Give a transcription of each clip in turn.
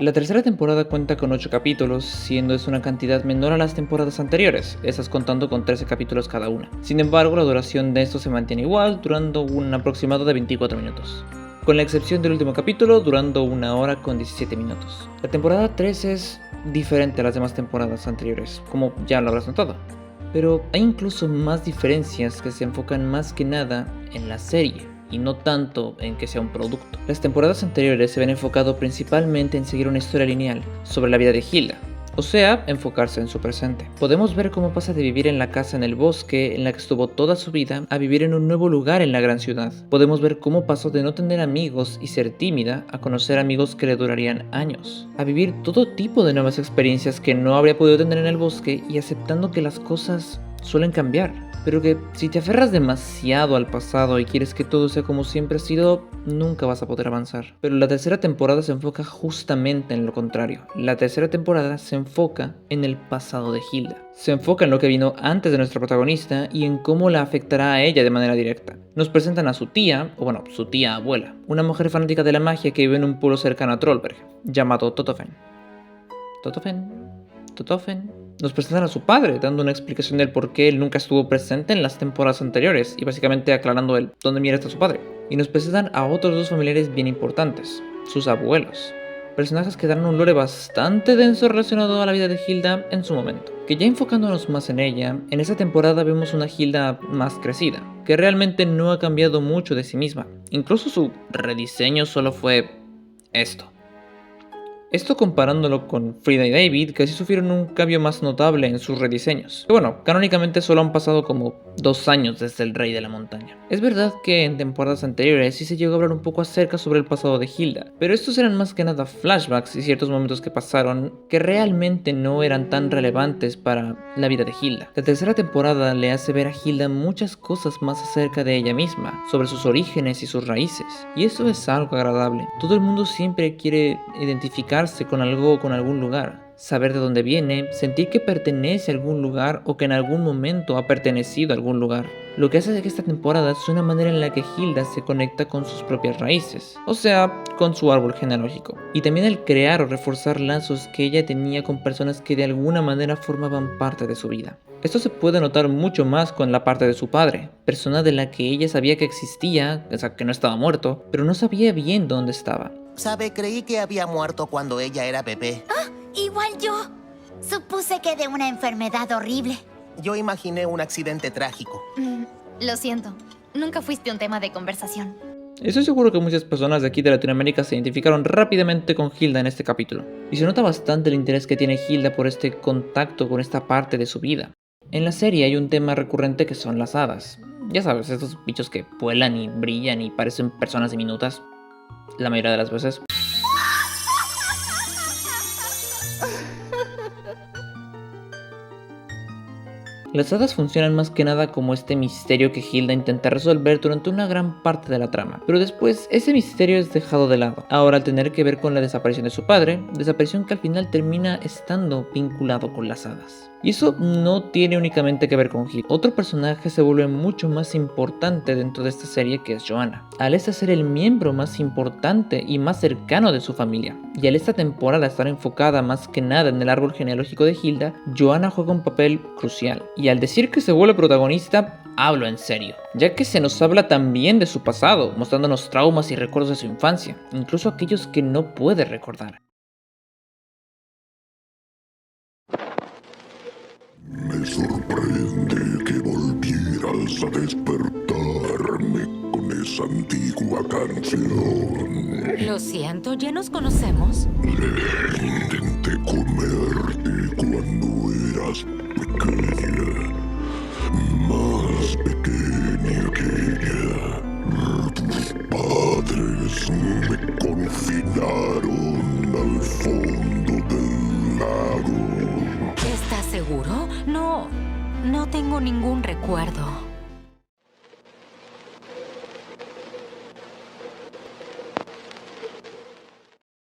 La tercera temporada cuenta con 8 capítulos, siendo es una cantidad menor a las temporadas anteriores, esas contando con 13 capítulos cada una. Sin embargo, la duración de estos se mantiene igual, durando un aproximado de 24 minutos. Con la excepción del último capítulo, durando 1 hora con 17 minutos. La temporada 3 es diferente a las demás temporadas anteriores, como ya lo habrás notado. Pero hay incluso más diferencias que se enfocan más que nada en la serie, y no tanto en que sea un producto. Las temporadas anteriores se habían enfocado principalmente en seguir una historia lineal sobre la vida de Hilda, o sea, enfocarse en su presente. Podemos ver cómo pasa de vivir en la casa en el bosque, en la que estuvo toda su vida, a vivir en un nuevo lugar en la gran ciudad. Podemos ver cómo pasó de no tener amigos y ser tímida, a conocer amigos que le durarían años, a vivir todo tipo de nuevas experiencias que no habría podido tener en el bosque y aceptando que las cosas suelen cambiar, pero que si te aferras demasiado al pasado y quieres que todo sea como siempre ha sido, nunca vas a poder avanzar. Pero la tercera temporada se enfoca justamente en lo contrario. La tercera temporada se enfoca en el pasado de Hilda. Se enfoca en lo que vino antes de nuestra protagonista y en cómo la afectará a ella de manera directa. Nos presentan a su tía, o bueno, su tía abuela, una mujer fanática de la magia que vive en un pueblo cercano a Trollberg, llamado Totofen. ¿Totofen? Nos presentan a su padre, dando una explicación del por qué él nunca estuvo presente en las temporadas anteriores y básicamente aclarando el dónde mira está su padre. Y nos presentan a otros dos familiares bien importantes, sus abuelos. Personajes que dan un lore bastante denso relacionado a la vida de Hilda en su momento. Que ya enfocándonos más en ella, en esta temporada vemos una Hilda más crecida, que realmente no ha cambiado mucho de sí misma. Incluso su rediseño solo fue esto. Esto comparándolo con Frida y David, que sí sufrieron un cambio más notable en sus rediseños. Que bueno, canónicamente solo han pasado como 2 años desde el Rey de la Montaña. Es verdad que en temporadas anteriores sí se llegó a hablar un poco acerca sobre el pasado de Hilda, pero estos eran más que nada flashbacks y ciertos momentos que pasaron que realmente no eran tan relevantes para la vida de Hilda. La tercera temporada le hace ver a Hilda muchas cosas más acerca de ella misma, sobre sus orígenes y sus raíces, y eso es algo agradable. Todo el mundo siempre quiere identificar con algo o con algún lugar, saber de dónde viene, sentir que pertenece a algún lugar o que en algún momento ha pertenecido a algún lugar. Lo que hace de que esta temporada sea una manera en la que Hilda se conecta con sus propias raíces, o sea, con su árbol genealógico. Y también el crear o reforzar lazos que ella tenía con personas que de alguna manera formaban parte de su vida. Esto se puede notar mucho más con la parte de su padre, persona de la que ella sabía que existía, o sea, que no estaba muerto, pero no sabía bien dónde estaba. Sabe, creí que había muerto cuando ella era bebé. ¡Ah! Igual yo. Supuse que de una enfermedad horrible. Yo imaginé un accidente trágico. Lo siento, nunca fuiste un tema de conversación. Estoy seguro que muchas personas de aquí de Latinoamérica se identificaron rápidamente con Hilda en este capítulo, y se nota bastante el interés que tiene Hilda por este contacto con esta parte de su vida. En la serie hay un tema recurrente que son las hadas. Ya sabes, estos bichos que vuelan y brillan y parecen personas diminutas, la mayoría de las veces. Las hadas funcionan más que nada como este misterio que Hilda intenta resolver durante una gran parte de la trama, pero después ese misterio es dejado de lado. Ahora al tener que ver con la desaparición de su padre, desaparición que al final termina estando vinculado con las hadas. Y eso no tiene únicamente que ver con Hilda. Otro personaje se vuelve mucho más importante dentro de esta serie, que es Johanna. Al este ser el miembro más importante y más cercano de su familia, y al esta temporada estar enfocada más que nada en el árbol genealógico de Hilda, Johanna juega un papel crucial. Y al decir que se vuelve protagonista, hablo en serio, ya que se nos habla también de su pasado, mostrándonos traumas y recuerdos de su infancia, incluso aquellos que no puede recordar. Me sorprende que volvieras a despertarme con esa antigua canción. Lo siento, ¿ya nos conocemos? Intenté comerte cuando eras pequeña, más pequeña que ella. Tus padres me confinaron al fondo del lago. ¿Estás seguro? No tengo ningún recuerdo.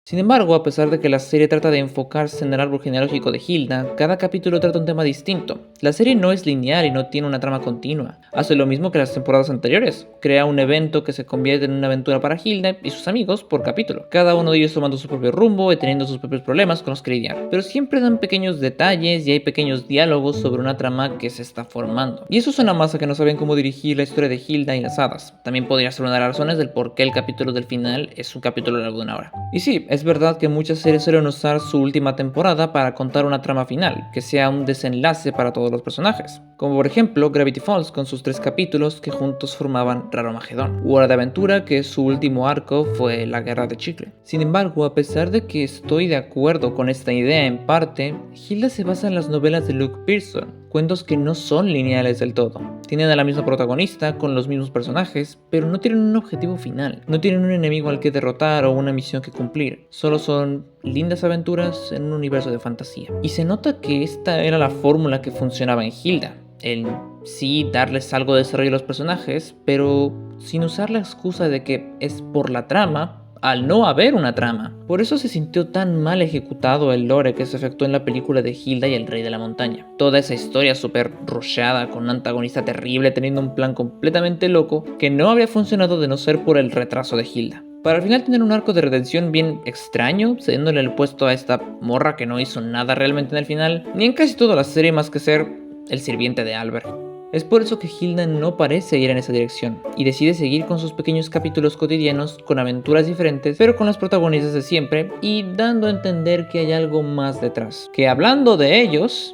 Sin embargo, a pesar de que la serie trata de enfocarse en el árbol genealógico de Hilda, cada capítulo trata un tema distinto. La serie no es lineal y no tiene una trama continua. Hace lo mismo que las temporadas anteriores. Crea un evento que se convierte en una aventura para Hilda y sus amigos por capítulo. Cada uno de ellos tomando su propio rumbo y teniendo sus propios problemas con los que lidiar. Pero siempre dan pequeños detalles y hay pequeños diálogos sobre una trama que se está formando. Y eso suena más a que no saben cómo dirigir la historia de Hilda y las hadas. También podría ser una de las razones del por qué el capítulo del final es un capítulo largo de 1 hora. Y sí, es verdad que muchas series suelen usar su última temporada para contar una trama final, que sea un desenlace para todos los personajes. Como por ejemplo Gravity Falls con sus 3 capítulos que juntos formaban Raromagedón. U Hora de Aventura, que su último arco fue la Guerra de Chicle. Sin embargo, a pesar de que estoy de acuerdo con esta idea en parte, Hilda se basa en las novelas de Luke Pearson, cuentos que no son lineales del todo. Tienen a la misma protagonista, con los mismos personajes, pero no tienen un objetivo final. No tienen un enemigo al que derrotar o una misión que cumplir. Solo son lindas aventuras en un universo de fantasía. Y se nota que esta era la fórmula que funcionaba en Hilda. El sí darles algo de desarrollo a los personajes, pero sin usar la excusa de que es por la trama, al no haber una trama. Por eso se sintió tan mal ejecutado el lore que se efectuó en la película de Hilda y el Rey de la Montaña. Toda esa historia súper rusheada con un antagonista terrible teniendo un plan completamente loco que no habría funcionado de no ser por el retraso de Hilda. Para al final tener un arco de redención bien extraño, cediéndole el puesto a esta morra que no hizo nada realmente en el final, ni en casi toda la serie más que ser el sirviente de Albert. Es por eso que Hilda no parece ir en esa dirección, y decide seguir con sus pequeños capítulos cotidianos, con aventuras diferentes, pero con los protagonistas de siempre, y dando a entender que hay algo más detrás. Que hablando de ellos...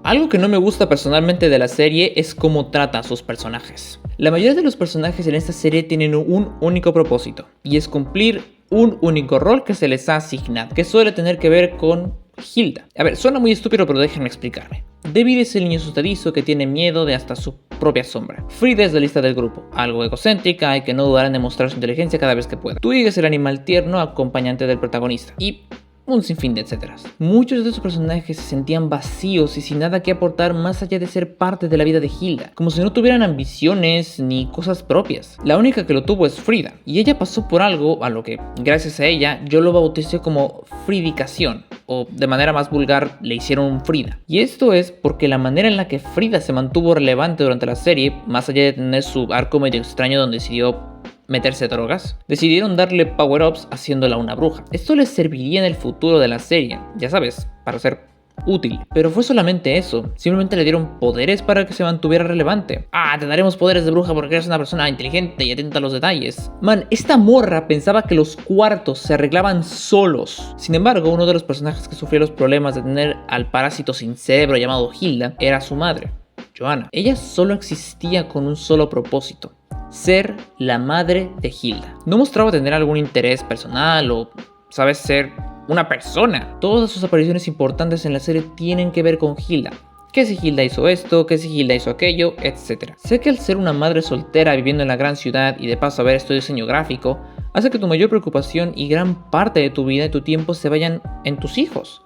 Algo que no me gusta personalmente de la serie es cómo trata a sus personajes. La mayoría de los personajes en esta serie tienen un único propósito, y es cumplir un único rol que se les ha asignado, que suele tener que ver con Hilda. A ver, suena muy estúpido, pero déjenme explicarme. David es el niño asustadizo que tiene miedo de hasta su propia sombra. Frida es la lista del grupo, algo egocéntrica y que no dudará en demostrar su inteligencia cada vez que pueda. Twig es el animal tierno acompañante del protagonista, y un sinfín de etcéteras. Muchos de esos personajes se sentían vacíos y sin nada que aportar más allá de ser parte de la vida de Hilda, como si no tuvieran ambiciones ni cosas propias. La única que lo tuvo es Frida, y ella pasó por algo a lo que, gracias a ella, yo lo bauticé como fridicación, o de manera más vulgar, le hicieron un Frida. Y esto es porque la manera en la que Frida se mantuvo relevante durante la serie, más allá de tener su arco medio extraño donde decidió meterse drogas, decidieron darle power-ups haciéndola una bruja. Esto les serviría en el futuro de la serie, ya sabes, para ser útil. Pero fue solamente eso, simplemente le dieron poderes para que se mantuviera relevante. Ah, te daremos poderes de bruja porque eres una persona inteligente y atenta a los detalles. Man, esta morra pensaba que los cuartos se arreglaban solos. Sin embargo, uno de los personajes que sufrió los problemas de tener al parásito sin cerebro llamado Hilda era su madre, Joanna. Ella solo existía con un solo propósito: ser la madre de Hilda. No mostraba tener algún interés personal o, sabes, ser una persona. Todas sus apariciones importantes en la serie tienen que ver con Hilda. Que si Hilda hizo esto, que si Hilda hizo aquello, etc. Sé que al ser una madre soltera viviendo en la gran ciudad y de paso haber estudiado diseño gráfico, hace que tu mayor preocupación y gran parte de tu vida y tu tiempo se vayan en tus hijos.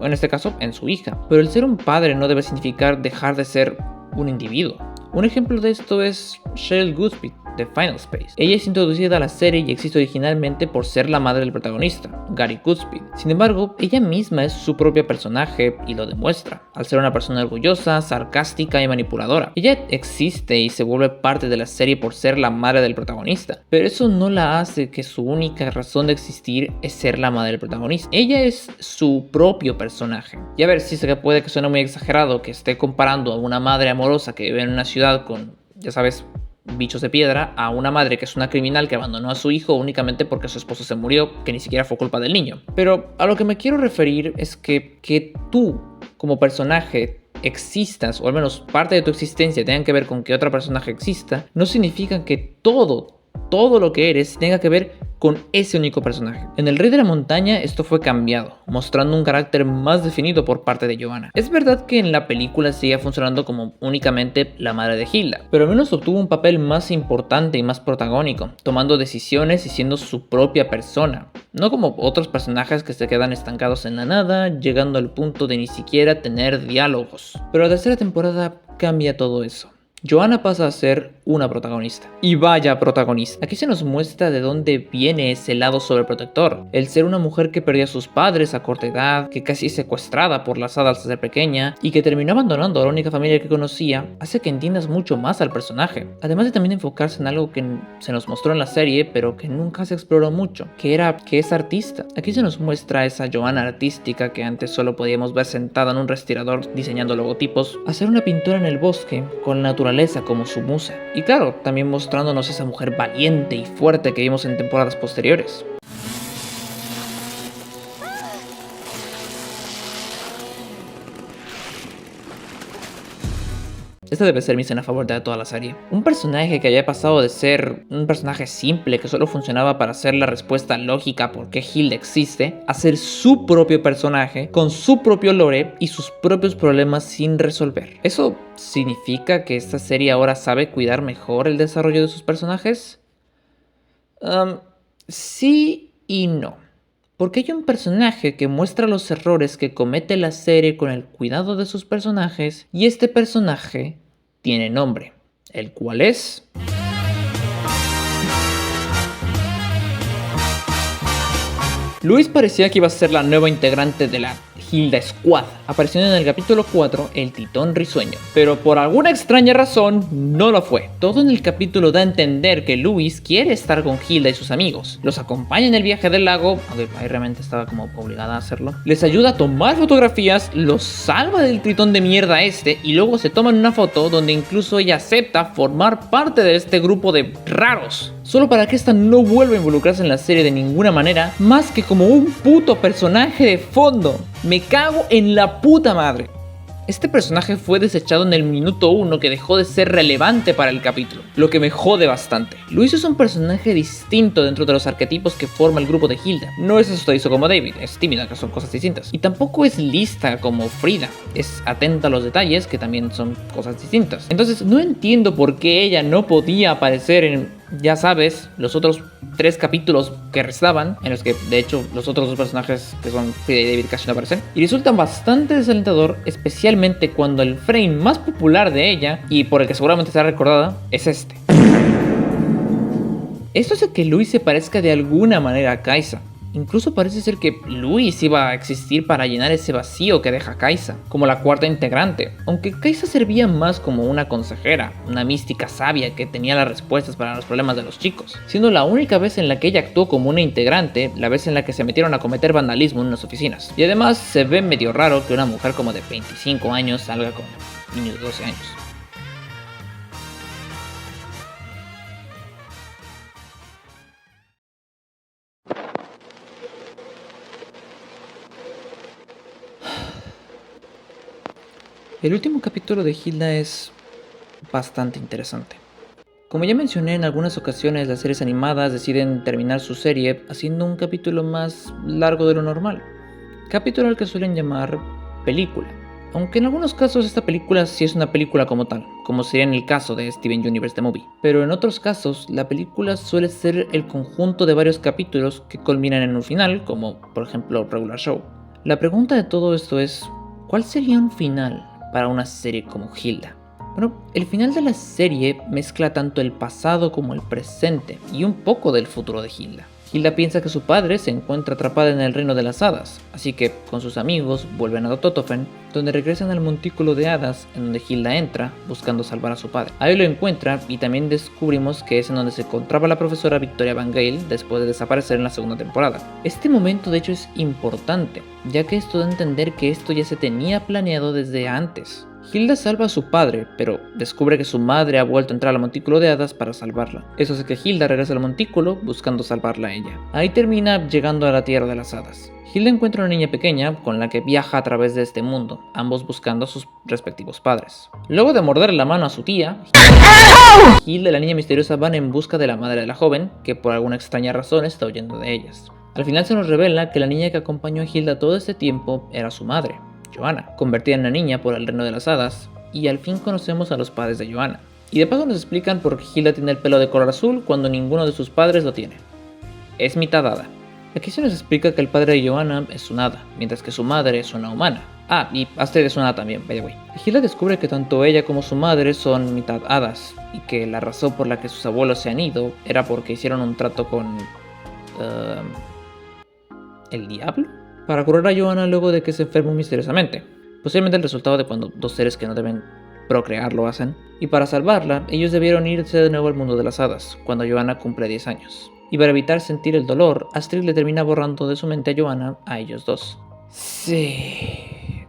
O en este caso, en su hija. Pero el ser un padre no debe significar dejar de ser un individuo. Un ejemplo de esto es Cheryl Goodspeed de Final Space. Ella es introducida a la serie y existe originalmente por ser la madre del protagonista, Gary Goodspeed. Sin embargo, ella misma es su propio personaje y lo demuestra, al ser una persona orgullosa, sarcástica y manipuladora. Ella existe y se vuelve parte de la serie por ser la madre del protagonista, pero eso no la hace que su única razón de existir es ser la madre del protagonista. Ella es su propio personaje. Y a ver, si se puede que suene muy exagerado que esté comparando a una madre amorosa que vive en una ciudad con, ya sabes, bichos de piedra, a una madre que es una criminal que abandonó a su hijo únicamente porque su esposo se murió, que ni siquiera fue culpa del niño. Pero a lo que me quiero referir es que tú, como personaje, existas, o al menos parte de tu existencia tenga que ver con que otro personaje exista, no significa que todo todo lo que eres tenga que ver con ese único personaje. En El Rey de la Montaña esto fue cambiado, mostrando un carácter más definido por parte de Johanna. Es verdad que en la película sigue funcionando como únicamente la madre de Hilda, pero al menos obtuvo un papel más importante y más protagónico, tomando decisiones y siendo su propia persona, no como otros personajes que se quedan estancados en la nada, llegando al punto de ni siquiera tener diálogos. Pero la tercera temporada cambia todo eso. Johanna pasa a ser una protagonista. Y vaya protagonista. Aquí se nos muestra de dónde viene ese lado sobreprotector. El ser una mujer que perdió a sus padres a corta edad, que casi es secuestrada por las hadas al ser pequeña, y que terminó abandonando a la única familia que conocía, hace que entiendas mucho más al personaje. Además de también enfocarse en algo que se nos mostró en la serie, pero que nunca se exploró mucho, que es artista. Aquí se nos muestra esa Johanna artística que antes solo podíamos ver sentada en un respirador diseñando logotipos, a ser una pintora en el bosque, con la naturaleza como su musa. Y claro, también mostrándonos esa mujer valiente y fuerte que vimos en temporadas posteriores. Esta debe ser mi escena favorita de toda la serie. Un personaje que haya pasado de ser un personaje simple que solo funcionaba para hacer la respuesta lógica por qué Hilda existe, a ser su propio personaje, con su propio lore y sus propios problemas sin resolver. ¿Eso significa que esta serie ahora sabe cuidar mejor el desarrollo de sus personajes? Sí y no. Porque hay un personaje que muestra los errores que comete la serie con el cuidado de sus personajes, y este personaje tiene nombre, el cual es... Luis parecía que iba a ser la nueva integrante de la Hilda Squad, apareciendo en el capítulo 4, el Titón Risueño, pero por alguna extraña razón no lo fue. Todo en el capítulo da a entender que Luis quiere estar con Hilda y sus amigos, los acompaña en el viaje del lago, aunque ahí realmente estaba como obligada a hacerlo, les ayuda a tomar fotografías, los salva del tritón de mierda y luego se toman una foto donde incluso ella acepta formar parte de este grupo de raros, solo para que esta no vuelva a involucrarse en la serie de ninguna manera, más que como un puto personaje de fondo. Me cago en la puta madre. Este personaje fue desechado en el minuto 1 que dejó de ser relevante para el capítulo, lo que me jode bastante. Luis es un personaje distinto dentro de los arquetipos que forma el grupo de Hilda. No es asustadizo como David, es tímida, que son cosas distintas. Y tampoco es lista como Frida, es atenta a los detalles, que también son cosas distintas. Entonces no entiendo por qué ella no podía aparecer en, ya sabes, los otros 3 capítulos que restaban, en los que de hecho los otros 2 personajes que son Frida y David casi no aparecen, y resulta bastante desalentador, especialmente cuando el frame más popular de ella, y por el que seguramente será recordada, es este. Esto hace que Luis se parezca de alguna manera a Kaisa. Incluso parece ser que Luis iba a existir para llenar ese vacío que deja Kaisa, como la cuarta integrante, aunque Kaisa servía más como una consejera, una mística sabia que tenía las respuestas para los problemas de los chicos, siendo la única vez en la que ella actuó como una integrante, la vez en la que se metieron a cometer vandalismo en las oficinas. Y además se ve medio raro que una mujer como de 25 años salga con niños de 12 años. El último capítulo de Hilda es bastante interesante. Como ya mencioné en algunas ocasiones, las series animadas deciden terminar su serie haciendo un capítulo más largo de lo normal, capítulo al que suelen llamar película, aunque en algunos casos esta película sí es una película como tal, como sería en el caso de Steven Universe The Movie, pero en otros casos la película suele ser el conjunto de varios capítulos que culminan en un final, como por ejemplo Regular Show. La pregunta de todo esto es, ¿cuál sería un final para una serie como Hilda? Bueno, el final de la serie mezcla tanto el pasado como el presente y un poco del futuro de Hilda. Hilda piensa que su padre se encuentra atrapada en el reino de las hadas, así que con sus amigos vuelven a Totofen, donde regresan al montículo de hadas en donde Hilda entra buscando salvar a su padre. Ahí lo encuentra y también descubrimos que es en donde se encontraba la profesora Victoria Van Gale después de desaparecer en la segunda temporada. Este momento de hecho es importante, ya que esto da a entender que esto ya se tenía planeado desde antes. Hilda salva a su padre, pero descubre que su madre ha vuelto a entrar al montículo de hadas para salvarla. Eso hace que Hilda regrese al montículo buscando salvarla a ella. Ahí termina llegando a la tierra de las hadas. Hilda encuentra una niña pequeña con la que viaja a través de este mundo, ambos buscando a sus respectivos padres. Luego de morderle la mano a su tía, Hilda y la niña misteriosa van en busca de la madre de la joven, que por alguna extraña razón está huyendo de ellas. Al final se nos revela que la niña que acompañó a Hilda todo este tiempo era su madre, Johanna, convertida en una niña por el reino de las hadas, y al fin conocemos a los padres de Johanna. Y de paso nos explican por qué Hilda tiene el pelo de color azul cuando ninguno de sus padres lo tiene. Es mitad hada. Aquí se nos explica que el padre de Johanna es un hada, mientras que su madre es una humana. Ah, y Astrid es una hada también, by the way. Hilda descubre que tanto ella como su madre son mitad hadas, y que la razón por la que sus abuelos se han ido era porque hicieron un trato con... ¿el diablo? Para curar a Johanna luego de que se enfermó misteriosamente. Posiblemente el resultado de cuando dos seres que no deben procrear lo hacen. Y para salvarla, ellos debieron irse de nuevo al mundo de las hadas, cuando Johanna cumple 10 años. Y para evitar sentir el dolor, Astrid le termina borrando de su mente a Johanna a ellos dos. Sí...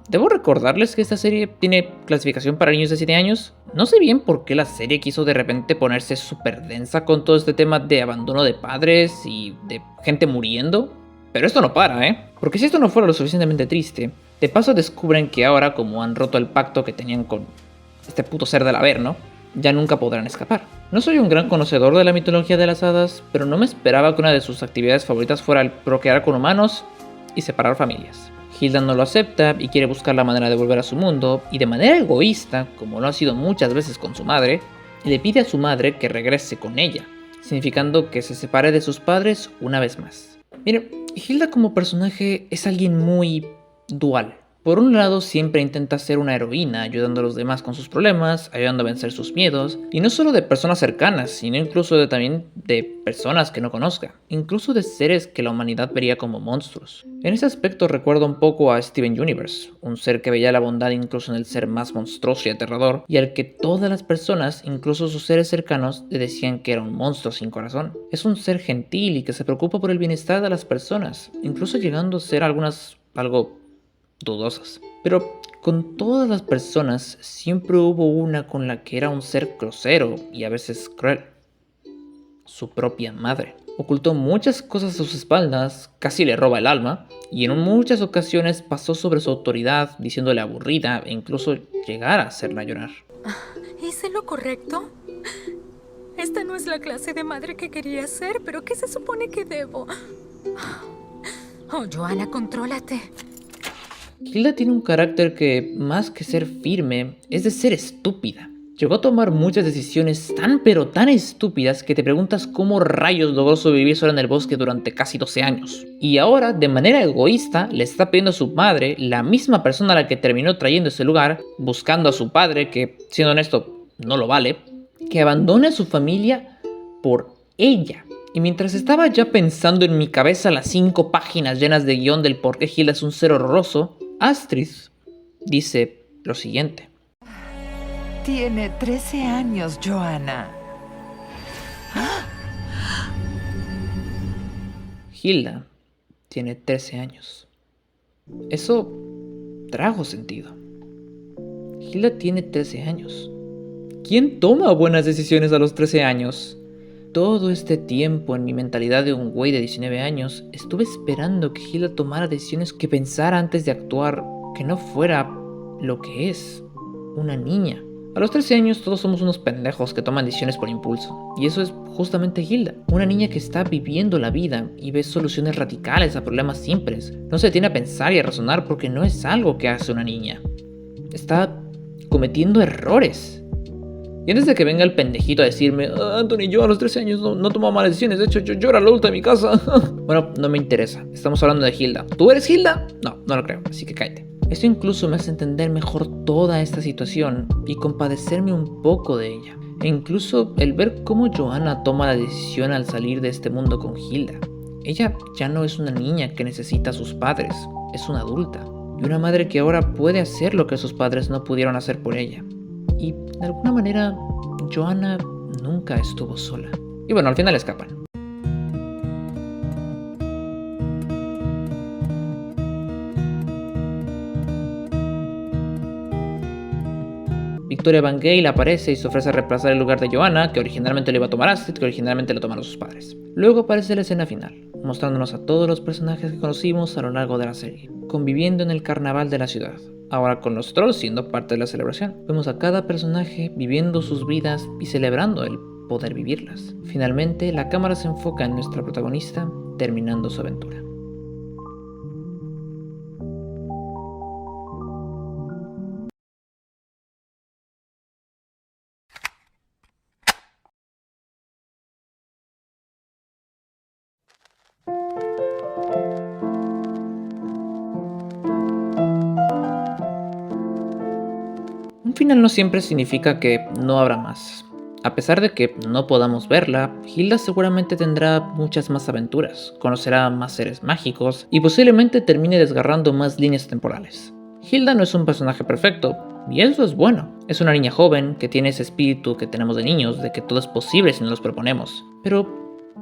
Debo recordarles que esta serie tiene clasificación para niños de 7 años. No sé bien por qué la serie quiso de repente ponerse súper densa con todo este tema de abandono de padres y de gente muriendo. Pero esto no para, Porque si esto no fuera lo suficientemente triste, de paso descubren que ahora, como han roto el pacto que tenían con este puto ser del Averno, ya nunca podrán escapar. No soy un gran conocedor de la mitología de las hadas, pero no me esperaba que una de sus actividades favoritas fuera el procrear con humanos y separar familias. Hilda no lo acepta y quiere buscar la manera de volver a su mundo, y de manera egoísta, como lo ha sido muchas veces con su madre, le pide a su madre que regrese con ella, significando que se separe de sus padres una vez más. Miren, Hilda como personaje es alguien muy dual. Por un lado, siempre intenta ser una heroína, ayudando a los demás con sus problemas, ayudando a vencer sus miedos, y no solo de personas cercanas, sino incluso también de personas que no conozca, incluso de seres que la humanidad vería como monstruos. En ese aspecto recuerdo un poco a Steven Universe, un ser que veía la bondad incluso en el ser más monstruoso y aterrador, y al que todas las personas, incluso sus seres cercanos, le decían que era un monstruo sin corazón. Es un ser gentil y que se preocupa por el bienestar de las personas, incluso llegando a ser algunas algo dudosas. Pero con todas las personas siempre hubo una con la que era un ser grosero y a veces cruel. Su propia madre. Ocultó muchas cosas a sus espaldas, casi le roba el alma, y en muchas ocasiones pasó sobre su autoridad diciéndole aburrida e incluso llegar a hacerla llorar. ¿Hice lo correcto? Esta no es la clase de madre que quería ser, pero ¿qué se supone que debo? Oh, Johanna, contrólate. Hilda tiene un carácter que, más que ser firme, es de ser estúpida. Llegó a tomar muchas decisiones tan pero tan estúpidas que te preguntas cómo rayos logró sobrevivir sola en el bosque durante casi 12 años. Y ahora, de manera egoísta, le está pidiendo a su madre, la misma persona a la que terminó trayendo a ese lugar, buscando a su padre, que, siendo honesto, no lo vale, que abandone a su familia por ella. Y mientras estaba ya pensando en mi cabeza las 5 páginas llenas de guión del por qué Hilda es un ser horroroso, Astrid dice lo siguiente. Tiene 13 años, Johanna. Hilda tiene 13 años. Eso trajo sentido. Hilda tiene 13 años. ¿Quién toma buenas decisiones a los 13 años? Todo este tiempo, en mi mentalidad de un güey de 19 años, estuve esperando que Hilda tomara decisiones, que pensara antes de actuar, que no fuera lo que es, una niña. A los 13 años todos somos unos pendejos que toman decisiones por impulso, y eso es justamente Hilda, una niña que está viviendo la vida y ve soluciones radicales a problemas simples. No se detiene a pensar y a razonar porque no es algo que hace una niña. Está cometiendo errores. Y antes de que venga el pendejito a decirme, Anthony, yo a los 13 años no tomo malas decisiones, de hecho yo era la adulta de mi casa. Bueno, no me interesa, estamos hablando de Hilda. ¿Tú eres Hilda? No, no lo creo, así que cállate. Esto incluso me hace entender mejor toda esta situación y compadecerme un poco de ella. E incluso el ver cómo Johanna toma la decisión al salir de este mundo con Hilda. Ella ya no es una niña que necesita a sus padres, es una adulta. Y una madre que ahora puede hacer lo que sus padres no pudieron hacer por ella. Y de alguna manera, Johanna nunca estuvo sola. Y bueno, al final escapan. Victoria Van Gale aparece y se ofrece a reemplazar el lugar de Joanna, que originalmente lo iba a tomar Astrid, que originalmente lo tomaron sus padres. Luego aparece la escena final, mostrándonos a todos los personajes que conocimos a lo largo de la serie, conviviendo en el carnaval de la ciudad. Ahora con los trolls siendo parte de la celebración. Vemos a cada personaje viviendo sus vidas y celebrando el poder vivirlas. Finalmente, la cámara se enfoca en nuestra protagonista, terminando su aventura. Un final no siempre significa que no habrá más. A pesar de que no podamos verla, Hilda seguramente tendrá muchas más aventuras, conocerá más seres mágicos y posiblemente termine desgarrando más líneas temporales. Hilda no es un personaje perfecto, y eso es bueno. Es una niña joven que tiene ese espíritu que tenemos de niños, de que todo es posible si nos lo proponemos. Pero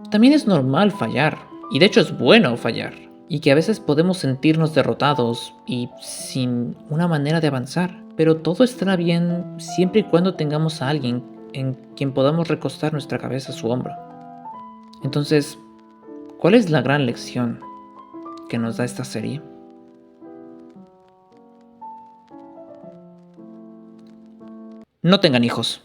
también es normal fallar, y de hecho es bueno fallar, y que a veces podemos sentirnos derrotados y sin una manera de avanzar. Pero todo estará bien siempre y cuando tengamos a alguien en quien podamos recostar nuestra cabeza a su hombro. Entonces, ¿cuál es la gran lección que nos da esta serie? No tengan hijos.